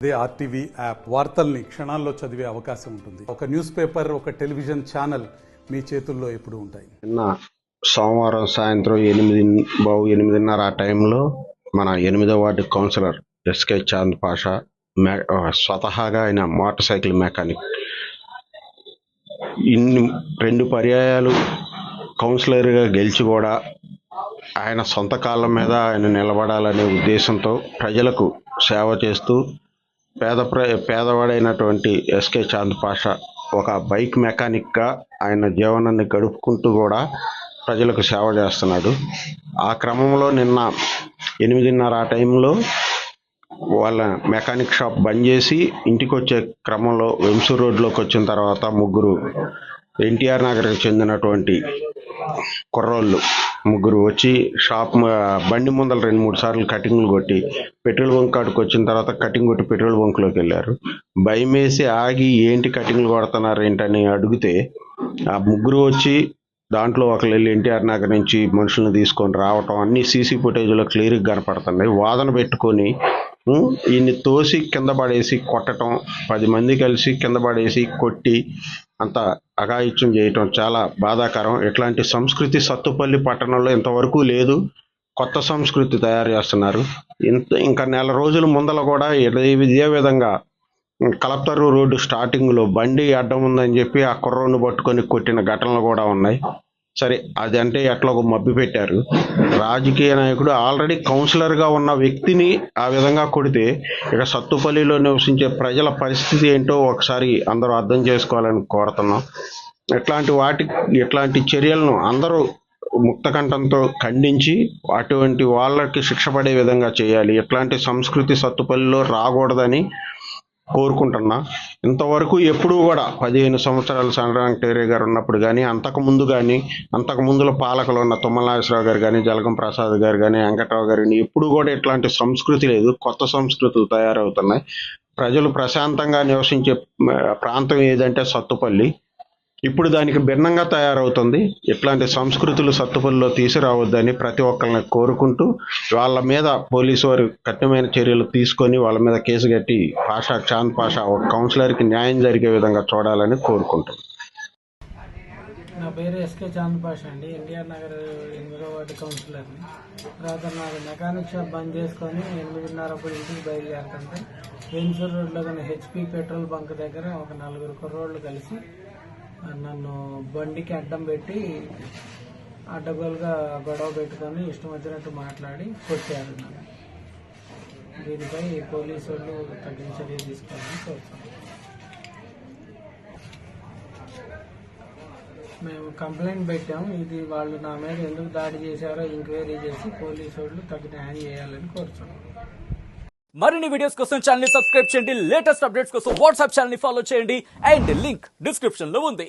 అదే RTV app వార్తల్ని క్షణాల్లో చదివే అవకాశం ఉంటుంది. ఒక న్యూస్ పేపర్, ఒక టెలివిజన్ ఛానల్ మీ చేతుల్లో ఎప్పుడూ ఉంటాయి. నిన్న సోమవారం సాయంత్రం 8:30 ఆ టైంలో మన 8వ ward councillor S K Chand Pasha స్వతహాగా ఆయన మోటార్ సైకిల్ మెకానిక్, ఇన్ని 2 పర్యాయాలు కౌన్సిలర్గా గెలిచి కూడా ఆయన సొంత కాళ్ళ మీద ఆయన నిలబడాలనే ఉద్దేశంతో ప్రజలకు సేవ చేస్తూ పేదవాడైనటువంటి ఎస్కే చాంద్ పాషా ఒక బైక్ మెకానిక్గా ఆయన జీవనాన్ని గడుపుకుంటూ కూడా ప్రజలకు సేవ చేస్తున్నాడు. ఆ క్రమంలో నిన్న 8:30 ఆ టైంలో వాళ్ళ మెకానిక్ షాప్ బంద్ చేసి ఇంటికి వచ్చే క్రమంలో వెంసూర్ రోడ్లోకి వచ్చిన తర్వాత ముగ్గురు ఎన్టీఆర్ నగర్కి చెందినటువంటి కుర్రోళ్ళు ముగ్గురు వచ్చి షాప్ బండి ముందర 2-3 సార్లు కటింగ్లు కొట్టి పెట్రోల్ బంక్ కాడికి వచ్చిన తర్వాత కటింగ్ కొట్టి పెట్రోల్ బంక్లోకి వెళ్ళారు. భయం వేసి ఆగి ఏంటి కటింగ్లు కొడుతున్నారు ఏంటని అడిగితే ఆ ముగ్గురు వచ్చి దాంట్లో ఒకళ్ళు వెళ్ళి ఎన్టీఆర్ నగర్ నుంచి మనుషులను తీసుకొని రావటం అన్ని సీసీ ఫుటేజ్లో క్లియర్గా కనపడుతున్నాయి. వాదన పెట్టుకొని ఈయన్ని తోసి కింద పడేసి కొట్టడం, 10 మంది కలిసి కింద పడేసి కొట్టి అంత అఘాయిత్యం చేయటం చాలా బాధాకరం. ఇట్లాంటి సంస్కృతి సత్తుపల్లి పట్టణంలో ఇంతవరకు లేదు. కొత్త సంస్కృతి తయారు చేస్తున్నారు. ఇంకా నెల రోజుల ముందల కూడా ఇదే విధంగా కలెక్టర్ రోడ్డు స్టార్టింగ్లో బండి అడ్డం ఉందని చెప్పి ఆ కుర్రోడ్ని పట్టుకొని కొట్టిన ఘటనలు కూడా ఉన్నాయి. సరే, అది అంటే ఎట్లా మబ్బి పెట్టారు. రాజకీయ నాయకుడు ఆల్రెడీ కౌన్సిలర్గా ఉన్న వ్యక్తిని ఆ విధంగా కొడితే ఇక సత్తుపల్లిలో నివసించే ప్రజల పరిస్థితి ఏంటో ఒకసారి అందరూ అర్థం చేసుకోవాలని కోరుతున్నాం. ఇట్లాంటి చర్యలను అందరూ ముక్తకంఠంతో ఖండించి అటువంటి వాళ్ళకి శిక్ష పడే విధంగా చేయాలి. ఇట్లాంటి సంస్కృతి సత్తుపల్లిలో రాకూడదని కోరుకుంటున్నా. ఇంతవరకు ఎప్పుడూ కూడా 15 సంవత్సరాలు సంక్రాంతి గారు ఉన్నప్పుడు కానీ అంతకు ముందులో పాలకులు ఉన్న తుమ్మల నాగేశ్వరరావు గారు కానీ జలగం ప్రసాద్ గారు కానీ వెంకట్రావు గారు కానీ ఎప్పుడు కూడా ఇట్లాంటి సంస్కృతి లేదు. కొత్త సంస్కృతులు తయారవుతున్నాయి. ప్రజలు ప్రశాంతంగా నివసించే ప్రాంతం ఏదంటే సత్తుపల్లి. ఇప్పుడు దానికి భిన్నంగా తయారవుతుంది. ఇట్లాంటి సంస్కృతులు సత్తుపల్లిలో తీసుకురావద్దని ప్రతి ఒక్కరిని కోరుకుంటూ వాళ్ళ మీద పోలీసు వారు కఠినమైన చర్యలు తీసుకొని వాళ్ళ మీద కేసు కట్టి చాంద్ పాషా ఒక కౌన్సిలర్కి న్యాయం జరిగే విధంగా చూడాలని కోరుకుంటున్నాం. నా పేరు ఎస్కే చాంద్ పాషా అండి. ఎన్టీఆర్ నగర్ 8వ వార్డు కౌన్సిలర్ని. తర్వాత నాకు మెకానిక్ షాప్ బంద్ చేసుకొని 8:30 ఇంటికి బయలుదేరుతుంటే వెంసూర్ రోడ్లో కానీ హెచ్పి పెట్రోల్ బంక్ దగ్గర ఒక 4 కుర్రోళ్ళు కలిసి నన్ను బండికి అడ్డం పెట్టి అడ్డగోలుగా గొడవ పెట్టుకొని ఇష్టం వచ్చినట్టు మాట్లాడి కొట్టారు నన్ను. దీనిపై పోలీసు వాళ్ళు తగిన చర్య తీసుకోవాలని కోరుతున్నాం. మేము కంప్లైంట్ పెట్టాము. ఇది వాళ్ళు నా మీద ఎందుకు దాడి చేశారో ఎంక్వైరీ చేసి పోలీసు వాళ్ళు తగిన న్యాయం చేయాలని కోరుతున్నాం. మరిన్ని వీడియోస్ కోసం ఛానల్ ని సబ్స్క్రైబ్ చేయండి. లేటెస్ట్ అప్డేట్స్ కోసం వాట్సాప్ ఛానల్ ని ఫాలో చేయండి. అండ్ లింక్ డిస్క్రిప్షన్ లో ఉంది.